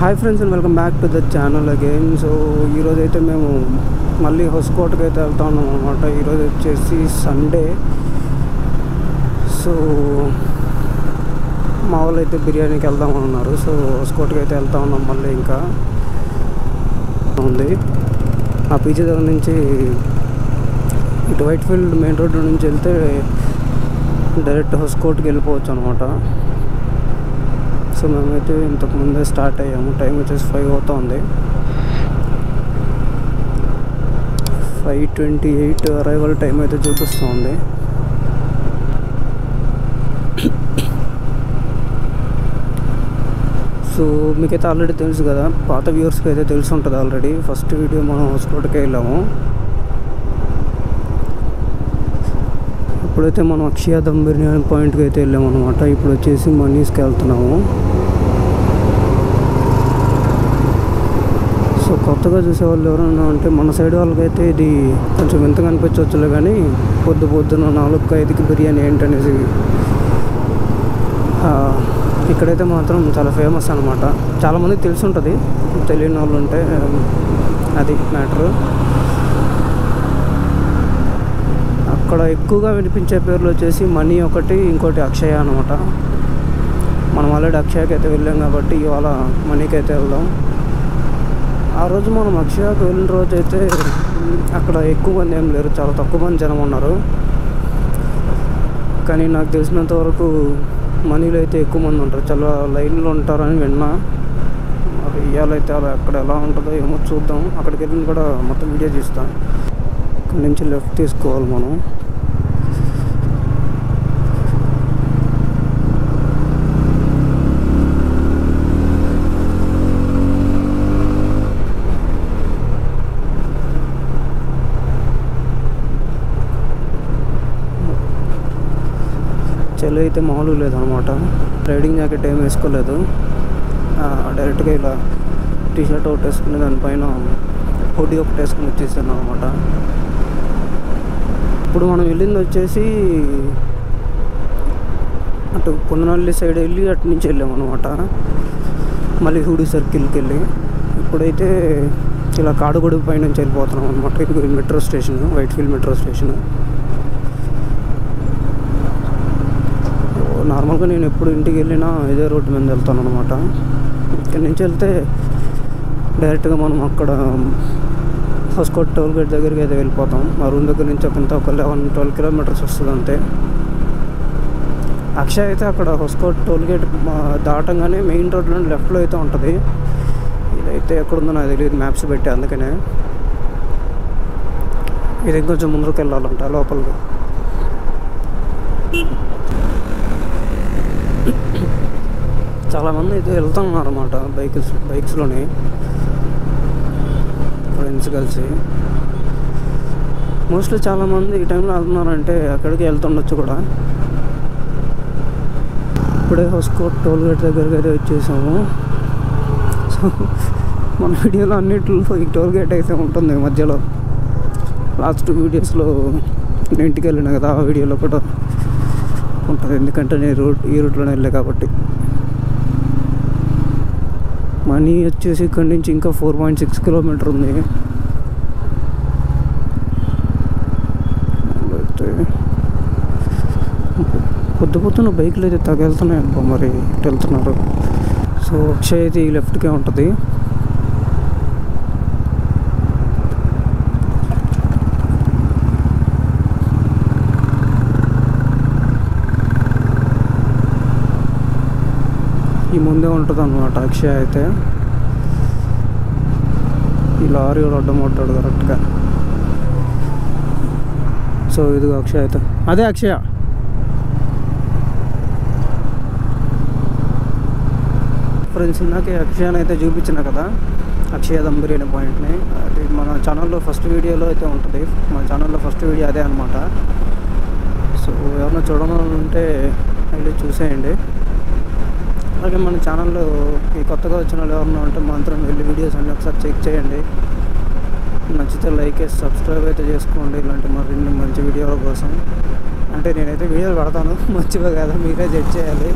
Hi friends and welcome back to the channel again. So ఈరోజు అయితే మేము మళ్ళీ హొస్కోట్కి అయితే వెళ్తా ఉన్నాం అనమాట. ఈరోజు వచ్చేసి సండే. సో మా వాళ్ళు అయితే బిర్యానీకి వెళ్దామని ఉన్నారు. సో హొస్కోట్కి అయితే వెళ్తా ఉన్నాం. మళ్ళీ ఇంకా ఉంది ఆ పీచ్ దగ్గర నుంచి ఇటు వైట్ ఫీల్డ్ మెయిన్ రోడ్ నుంచి వెళ్తే డైరెక్ట్ హొస్కోట్కి వెళ్ళిపోవచ్చు అనమాట. సో మేమైతే ఇంతకుముందే స్టార్ట్ అయ్యాము. టైం వచ్చేసి 5 అవుతుంది. 5:28 అరైవల్ టైం అయితే చూపిస్తుంది. సో మీకైతే ఆల్రెడీ తెలుసు కదా, పాత వ్యూవర్స్కి అయితే తెలిసి ఉంటుంది ఆల్రెడీ. ఫస్ట్ వీడియో మనం హొస్కోట్కి వెళ్ళాము. ఇప్పుడైతే మనం అక్షయ దమ్ బిర్యానీ పాయింట్కి అయితే వెళ్ళాము అనమాట. ఇప్పుడు వచ్చేసి మనీస్కి వెళ్తున్నాము. సో కొత్తగా చూసేవాళ్ళు ఎవరైనా అంటే మన సైడ్ వాళ్ళకైతే ఇది కొంచెం వింతగా అనిపించవచ్చులే, కానీ పొద్దున 4-5కి బిర్యానీ ఏంటనేసి ఇక్కడైతే మాత్రం చాలా ఫేమస్ అనమాట. చాలామందికి తెలిసి ఉంటుంది, తెలియని వాళ్ళు ఉంటే అది మ్యాటరు. అక్కడ ఎక్కువగా వినిపించే పేర్లు వచ్చేసి మనీ ఒకటి, ఇంకోటి అక్షయ అనమాట. మనం ఆల్రెడీ అక్షయకి అయితే వెళ్ళాం కాబట్టి ఇవాళ మనీకి అయితే వెళ్దాం. ఆ రోజు మనం అక్షయకి వెళ్ళిన రోజు అయితే అక్కడ ఎక్కువ మంది ఏం లేరు, చాలా తక్కువ మంది జనం ఉన్నారు. కానీ నాకు తెలిసినంత వరకు మనీలో అయితే ఎక్కువ మంది ఉంటారు, చాలా లైన్లో ఉంటారని విన్నా. మరి ఇవాళైతే అలా అక్కడ ఎలా ఉంటుందో ఏమో చూద్దాం. అక్కడికి వెళ్ళిన కూడా మొత్తం వీడియో తీస్తాం. అక్కడి నుంచి లెఫ్ట్ తీసుకోవాలి మనం. చలి అయితే మామూలు లేదనమాట. రైడింగ్ జాకెట్ ఏం వేసుకోలేదు, డైరెక్ట్గా ఇలా టీషర్ట్ ఒకటి వేసుకుని దానిపైన హుడీ ఒకటి వేసుకుని వచ్చేసాను అనమాట. ఇప్పుడు మనం వెళ్ళింది వచ్చేసి అటు పొన్ననల్లి సైడ్ వెళ్ళి అటు నుంచి వెళ్ళాము అనమాట. మళ్ళీ హుడీ సర్కిల్కి వెళ్ళి ఇప్పుడైతే ఇలా కాడుగొడి పై నుంచి వెళ్ళిపోతున్నాం అనమాట. ఇది metro station, white field metro station. నార్మల్గా నేను ఎప్పుడు ఇంటికి వెళ్ళినా ఇదే రోడ్డు మీద వెళ్తాను అనమాట. ఇక్కడి నుంచి వెళ్తే డైరెక్ట్గా మనం అక్కడ హొస్కోట్ టోల్ గేట్ దగ్గరికి అయితే వెళ్ళిపోతాం. మా రూమ్ దగ్గర నుంచి ఒక 11-12 కిలోమీటర్స్ వస్తుంది అంతే. అక్షయ్ అయితే అక్కడ హొస్కోట్ టోల్ గేట్ దాటంగానే మెయిన్ రోడ్లో లెఫ్ట్లో అయితే ఉంటుంది. ఇదైతే ఎక్కడుందో నాకు తెలియదు, మ్యాప్స్ పెట్టి, అందుకనే ఇది ఇంకొంచెం ముందుకు వెళ్ళాలంట లోపలికి. చాలామంది అయితే వెళ్తున్నారు అన్నమాట బైక్స్లోనే, ఫ్రెండ్స్ కలిసి. మోస్ట్లీ చాలామంది ఈ టైంలో వెళ్తున్నారంటే అక్కడికి వెళ్తుండొచ్చు కూడా. ఇప్పుడే హొస్కోట్ టోల్ గేట్ దగ్గరికి అయితే వచ్చేసాము. సో మన వీడియోలో అన్నింటిలో ఈ టోల్ గేట్ అయితే ఉంటుంది మధ్యలో. లాస్ట్ వీడియోస్లో నేను ఇంటికి వెళ్ళినా కదా, ఆ వీడియోలో కూడా ఉంటుంది, ఎందుకంటే నేను ఈ రూట్లోనే వెళ్ళా కాబట్టి. మనీ వచ్చేసి ఇక్కడి నుంచి ఇంకా 4.6 కిలోమీటర్ ఉంది. పొద్దున బైక్లు అయితే తగలుతున్నాయి అనుకో, మరి ఇటు వెళ్తున్నారు. సో అక్షయ్ అయితే ఈ లెఫ్ట్కే ఉంటుంది. ఈ ముందే ఉంటుంది అన్నమాట అక్షయ్ అయితే. ఈ లారీ కూడా అడ్డం పడ్డాడు కరెక్ట్గా. సో ఇదిగో అక్షయ్ అయితే, అదే అక్షయ. ఫ్రెండ్స్, ఇందాకే అక్షయాన్ని అయితే చూపించిన కదా, అక్షయ దమ్ బిర్యానీ పాయింట్ని. అది మన ఛానల్లో ఫస్ట్ వీడియోలో అయితే ఉంటుంది. మన ఛానల్లో ఫస్ట్ వీడియో అదే అనమాట. సో ఎవరైనా చూడాలంటే వెళ్ళి చూసేయండి. అలాగే మన ఛానల్లో ఈ కొత్తగా వచ్చిన వాళ్ళు ఎవరన్నా ఉంటే మాత్రం వెళ్ళి వీడియోస్ అన్నీ ఒకసారి చెక్ చేయండి. నచ్చితే లైక్ చేసి సబ్స్క్రైబ్ అయితే చేసుకోండి, ఇలాంటి మరిన్ని మంచి వీడియోల కోసం. అంటే నేనైతే వీడియోలు పెడతాను, మంచిగా కదా మీరే జడ్జ్ చేయాలి.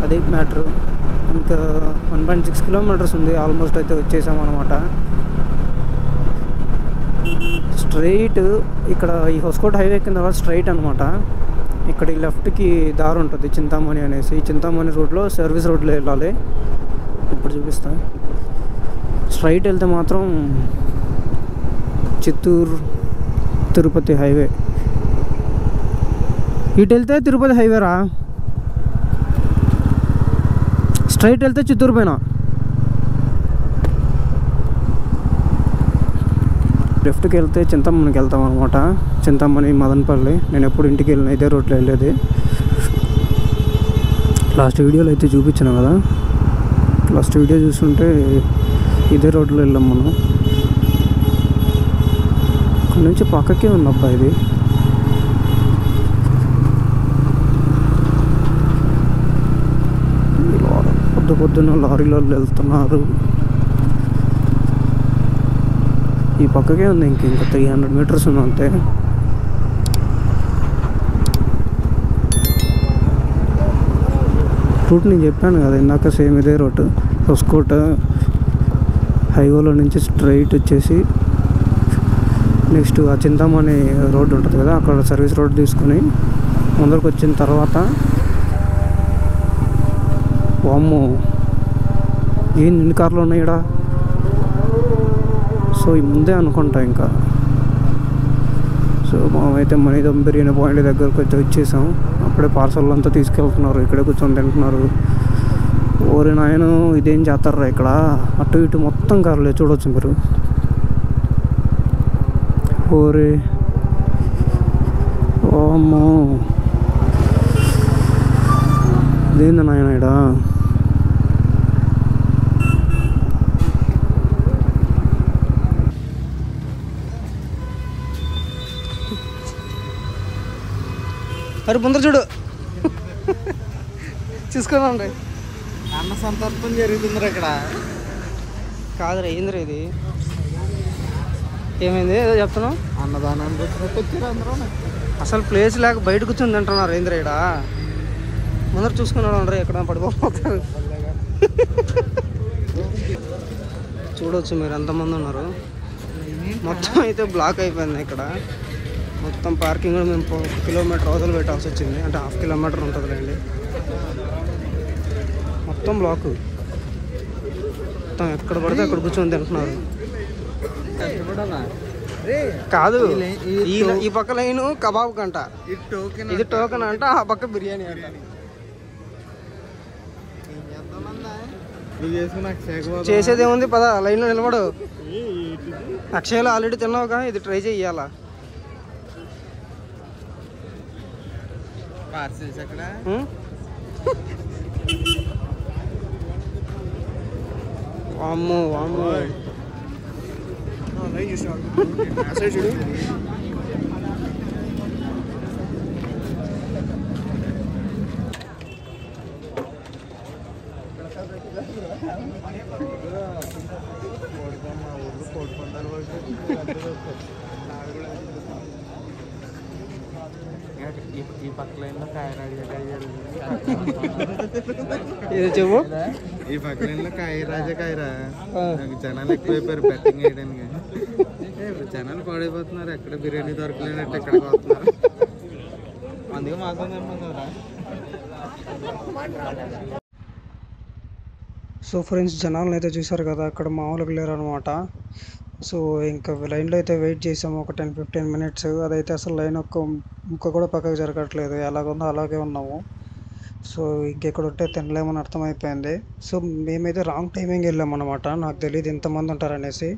అది మ్యాటర్. ఇంకా 1.6 కిలోమీటర్స్ ఉంది, ఆల్మోస్ట్ అయితే వచ్చేసామన్నమాట. స్ట్రైట్ ఇక్కడ ఈ హొస్కోట్ హైవే కింద స్ట్రైట్ అనమాట. ఇక్కడ ఈ లెఫ్ట్కి దారి ఉంటుంది చింతామణి అనేసి. ఈ చింతామణి రోడ్లో సర్వీస్ రోడ్లో వెళ్ళాలి. ఇప్పుడు చూపిస్తాను. స్ట్రైట్ వెళ్తే మాత్రం చిత్తూరు తిరుపతి హైవే. ఇటు వెళ్తే తిరుపతి హైవేరా, స్ట్రైట్ వెళ్తే చిత్తూరు పైన. లెఫ్ట్కి వెళ్తే చింతామణికి వెళ్తాం అనమాట. చింతామణి మదనపల్లి. నేను ఎప్పుడు ఇంటికి వెళ్ళిన ఇదే రోడ్లో వెళ్ళేది. లాస్ట్ వీడియోలో అయితే చూపించాను కదా, లాస్ట్ వీడియో చూస్తుంటే ఇదే రోడ్లో వెళ్ళాం మనం. ఇక్కడ నుంచి పక్కకే ఉంది అబ్బా ఇది. పొద్దున్న లారీలో వెళ్తున్నారు. ఈ పక్కకే ఉంది, ఇంకా 300 మీటర్స్ ఉంది అంతే. రూట్ నేను చెప్పాను కదా ఇందాక, సేమ్ ఇదే రూట్. హొస్కోట హైవేలో నుంచి స్ట్రైట్ వచ్చేసి నెక్స్ట్ ఆ చింతామణి రోడ్డు ఉంటుంది కదా, అక్కడ సర్వీస్ రోడ్ తీసుకుని ముందరకు వచ్చిన తర్వాత వామ్మో ఏం ఎన్ని కార్లు ఉన్నాయి ఇక్కడ. సో ఈ ముందే అనుకుంటా ఇంకా. సో మేమైతే మనీ దమ్ బిర్యానీ పాయింట్ దగ్గరకు అయితే వచ్చేసాం. అప్పుడే పార్సల్ అంతా తీసుకెళ్తున్నారు, ఇక్కడే కూర్చొని తింటున్నారు. ఓరి నాయన ఇదేం చేస్తారా ఇక్కడ, అటు ఇటు మొత్తం కార్లే చూడవచ్చు మీరు. ఓరే ఓమ్మో ఇదేంది నాయన ఇక్కడ. అరే ముందర చూడు చూసుకోనండి. అన్న సంతర్పణ జరుగుతుందిరా ఇక్కడ. కాదురా ఏందిరా ఇది, ఏమైంది ఏదో చెప్తున్నావు? అన్నదానానికి వచ్చినట్టు వచ్చారు అందరూ. అసలు ప్లేస్ లేక బయట కూర్చొని తింటున్నారు ఏంద్రా ఇక్కడ. ముందర చూసుకున్నాడు అంటారు ఎక్కడ పడిపోతారు. చూడవచ్చు మీరు ఎంతమంది ఉన్నారు. మొత్తం అయితే బ్లాక్ అయిపోయింది ఇక్కడ మొత్తం. పార్కింగ్ కూడా మేము 1 కిలోమీటర్ అవతల పెట్టాల్సి వచ్చింది, అంటే 1/2 కిలోమీటర్ ఉంటుందిలేండి. మొత్తం బ్లాక్, మొత్తం ఎక్కడ పడితే అక్కడ కూర్చొని తింటున్నారు. కాదు ఈ పక్క లైన్ కబాబ్ కంట, ఇది టోకెన్ అంట, ఆ పక్క బిర్యానీ అంట. చేసేదేముంది పద లైన్లో నిలబడు. అక్షయలో ఆల్రెడీ తిన్నావుగా, ఇది ట్రై చెయ్యాలా. వామ్మో వామ్మో ఈ పక్క లైన్లో కాయరాజ ఇది చెప్పు. ఈ పక్క లైన్లో కాయరాజ కాయరా జనాలు ఎక్కువైపోయారు బెట్టింగ్ వేయడానికి. జనాలు పాడైపోతున్నారు, ఎక్కడ బిర్యానీ దొరకలేనట్టు ఎక్కడికి వస్తున్నారు. అందుకే మాసం తెమ్మంటారా. సో ఫ్రెండ్స్ జనాలను అయితే చూసారు కదా, అక్కడ మామూలుగా లేరు అనమాట. సో ఇంకా లైన్లో అయితే వెయిట్ చేసాము ఒక 10-15 మినిట్స్. అదైతే అసలు లైన్ ముక్క కూడా పక్కకు జరగట్లేదు, ఎలాగుందో అలాగే ఉన్నాము. సో ఇంకెక్కడ ఉంటే తినలేమని అర్థమైపోయింది. సో మేమైతే రాంగ్ టైమింగ్ వెళ్ళామన్నమాట, నాకు తెలియదు ఇంతమంది ఉంటారనేసి.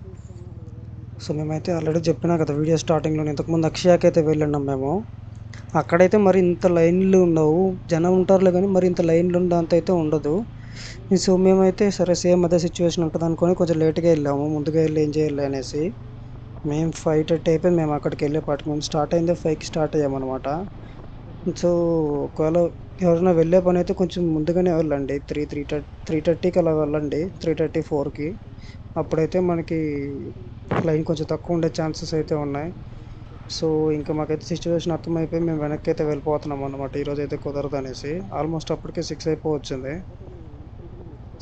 సో మేమైతే ఆల్రెడీ చెప్పినా కదా వీడియో స్టార్టింగ్లో, ఇంతకుముందు అక్షయాకి అయితే వెళ్ళినాం మేము. అక్కడైతే మరి ఇంత లైన్లు ఉండవు, జనం ఉంటారులే కానీ మరి ఇంత లైన్లు ఉండేంత అయితే ఉండదు. సో మేమైతే సరే సేమ్ అదే సిచ్యువేషన్ ఉంటుంది అనుకొని కొంచెం లేట్గా వెళ్ళాము, ముందుగా వెళ్ళి ఏం చేయాలి అనేసి. మేము 5:30 అయిపోయింది మేము అక్కడికి వెళ్ళేపాటికి. మేము స్టార్ట్ అయిందే 5కి స్టార్ట్ అయ్యామన్నమాట. సో ఒకవేళ ఎవరైనా వెళ్ళే పని అయితే కొంచెం ముందుగానే వెళ్ళండి, 3:30కి అలా వెళ్ళండి, 3:30-4కి. అప్పుడైతే మనకి లైన్ కొంచెం తక్కువ ఉండే ఛాన్సెస్ అయితే ఉన్నాయి. సో ఇంకా మాకైతే సిచ్యువేషన్ అర్థమైపోయి మేము వెనక్కి అయితే వెళ్ళిపోతున్నాం అన్నమాట. ఈరోజు అయితే కుదరదు అనేసి ఆల్మోస్ట్ అప్పటికే 6 అయిపోవచ్చింది.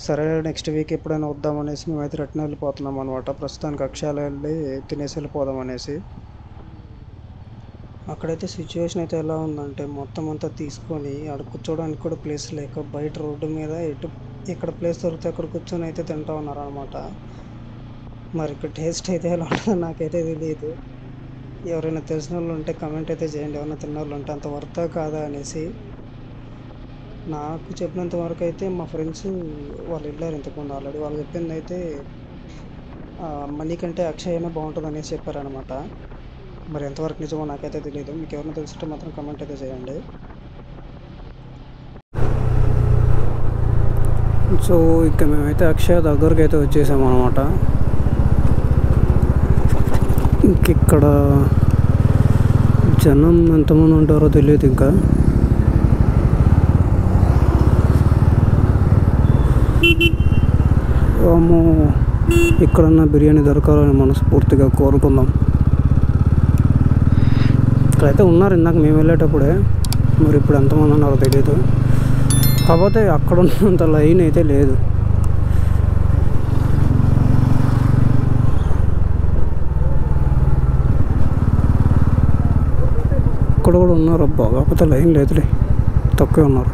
సరే నెక్స్ట్ వీక్ ఎప్పుడైనా వద్దాం అనేసి మేమైతే రిటర్న్ వెళ్ళిపోతున్నాం అనమాట. ప్రస్తుతానికి అక్షయాలు వెళ్ళి తినేసి వెళ్ళిపోదాం అనేసి. అక్కడైతే సిచ్యువేషన్ అయితే ఎలా ఉందంటే మొత్తం అంతా తీసుకొని ఆడ కూర్చోడానికి కూడా ప్లేస్ లేక బయట రోడ్డు మీద ఎక్కడ ప్లేస్ దొరికితే అక్కడ కూర్చొని అయితే తింటా ఉన్నారు అనమాట. మరి ఇక్కడ టేస్ట్ అయితే ఎలా ఉంటుందో నాకైతే తెలియదు. ఎవరైనా తెలిసిన వాళ్ళు ఉంటే కమెంట్ అయితే చేయండి, ఎవరైనా తిన్న వాళ్ళు ఉంటే అంత వర్తా కాదా అనేసి. నాకు చెప్పినంత వరకు అయితే మా ఫ్రెండ్స్ వాళ్ళు వెళ్ళారు ఇంతకుముందు ఆల్రెడీ. వాళ్ళు చెప్పింది అయితే మనీ కంటే అక్షయనే బాగుంటుంది అనేసి చెప్పారనమాట. మరి ఎంతవరకు నిజమో నాకైతే తెలియదు. మీకు ఎవరైనా తెలిసింటే మాత్రం కమెంట్ అయితే చేయండి. సో ఇక మేమైతే అక్షయ దగ్గరికి అయితే వచ్చేసాము అనమాట. ఇంకిక్కడ జనం ఎంతమంది ఉంటారో తెలియదు. ఇంకా ఇక్కడన్నా బిర్యానీ దొరకాలని మనస్ఫూర్తిగా కోరుకుందాం. ఇక్కడైతే ఉన్నారు ఇందాక మేము వెళ్ళేటప్పుడే, మరి ఇప్పుడు ఎంతమంది ఉన్నారో తెలియదు. కాకపోతే అక్కడ ఉన్నంత లైన్ అయితే లేదు. ఇక్కడ కూడా ఉన్నారు అబ్బా, కాకపోతే లైన్ లేదులే, తక్కువే ఉన్నారు.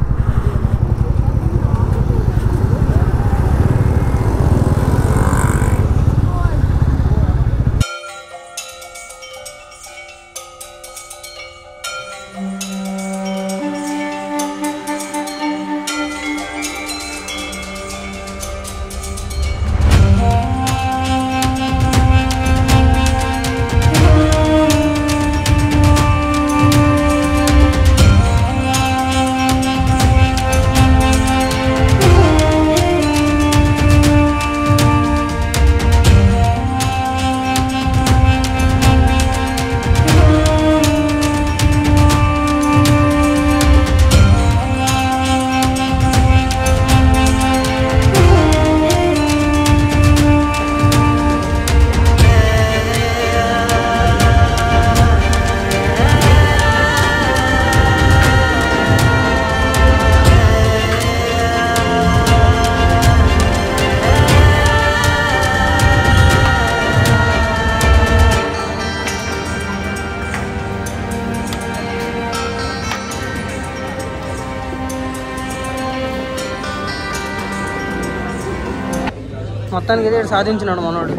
మొత్తానికి అయితే సాధించినాడు మనోడు.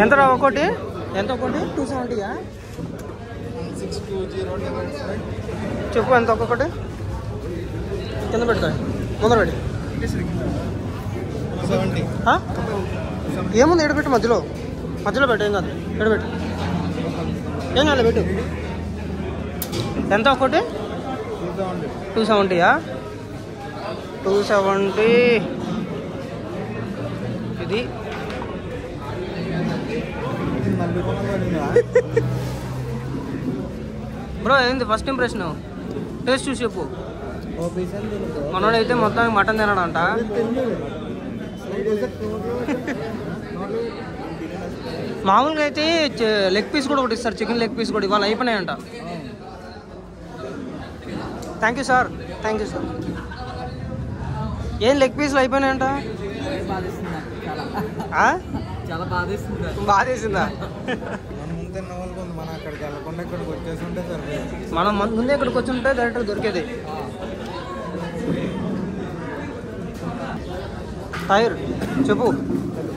ఎంత రా ఒకటి? ఎంత ఒకటి? 270? చెప్పు ఎంత ఒక్కొక్కటి? కింద పెడతాయి ముందర పెట్టి. ఏముంది ఎడబెట్టు, మధ్యలో పెట్టు, ఏం కాదు, ఎడబెట్టు, ఏం కాదు, పెట్టు. ఎంత ఒకటి? 270? 270. ఇది బ్రో ఏంది ఫస్ట్ ఇంప్రెషన్? టేస్ట్ చూసి చెప్పు. మనోడైతే మొత్తానికి మటన్ తినడంట. మామూలుగా అయితే లెగ్ పీస్ కూడా ఒకటి ఇస్తారు, చికెన్ లెగ్ పీస్ కూడా ఇవాళ అయిపోయినాయంట. Thank you sir. ఏం లెగ్ పీస్లు అయిపోయినాయంట? బాధేసిందా? మనం ముందే ఇక్కడికి వచ్చి ఉంటే డైరెక్ట్ దొరికేది. టైర్ చెప్పు,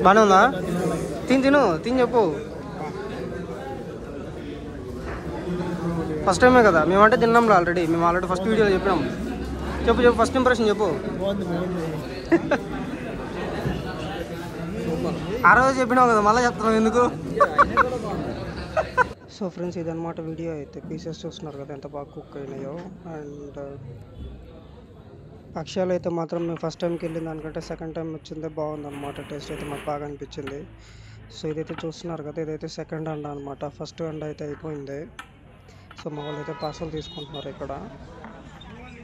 బాగానే ఉందా? తిని చెప్పు. ఫస్ట్ టైమే కదా మేమంటే తిన్నాంలో ఆల్రెడీ. మేము ఆల్రెడీ ఫస్ట్ వీడియోలో చెప్పినాం. చెప్పు ఫస్ట్ ఇంప్రెషన్ చెప్పు. ఆ రోజు చెప్పినావు కదా, మళ్ళీ చెప్తున్నావు ఎందుకు? సో ఫ్రెండ్స్ ఇదన్నమాట వీడియో. అయితే పీసెస్ చూస్తున్నారు కదా ఎంత బాగా కుక్ అయినాయో. అండ్ అక్షయాలు అయితే మాత్రం మేము ఫస్ట్ టైంకి వెళ్ళిన దానికంటే సెకండ్ టైం వచ్చిందే బాగుందన్నమాట. టేస్ట్ అయితే మాకు బాగా అనిపించింది. సో ఇదైతే చూస్తున్నారు కదా, ఇదైతే సెకండ్ అండ అనమాట. ఫస్ట్ అండ అయితే అయిపోయింది. సో మా వాళ్ళు అయితే పార్సల్ తీసుకుంటున్నారు ఇక్కడ.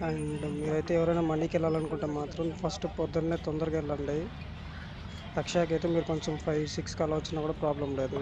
అండ్ మీరైతే ఎవరైనా మనీకి వెళ్ళాలనుకుంటే మాత్రం ఫస్ట్ పొద్దున్నే తొందరగా వెళ్ళండి. అక్షయకి అయితే మీరు కొంచెం 5-6 కల్లా వచ్చినా కూడా ప్రాబ్లం లేదు.